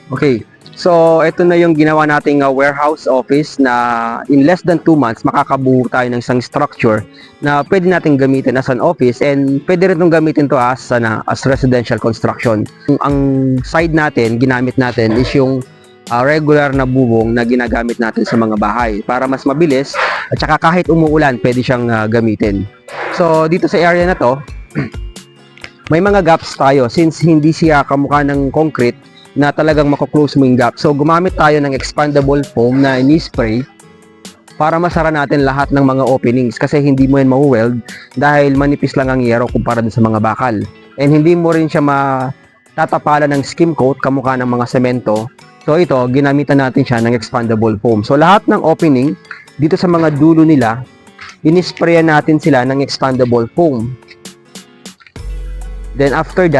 Okay. So, ito na yung ginawa nating warehouse office na in less than 2 months, makakabuo tayo ng isang structure na pwede nating gamitin as an office and pwede rin itong gamitin to as residential construction. Ang side natin, ginamit natin is yung regular na bubong na ginagamit natin sa mga bahay para mas mabilis at saka kahit umuulan, pwede siyang gamitin. So, dito sa area na to, may mga gaps tayo since hindi siya kamukha ng concrete na talagang mako-close mo yung gap. So, gumamit tayo ng expandable foam na ini-spray para masara natin lahat ng mga openings kasi hindi mo yan ma-weld dahil manipis lang ang yero kumpara sa mga bakal. And hindi mo rin siya matatapalan ng skim coat kamukha ng mga semento. So, ito, ginamitan natin siya ng expandable foam. So, lahat ng opening dito sa mga dulo nila, ini-sprayan natin sila ng expandable foam. Then, after that,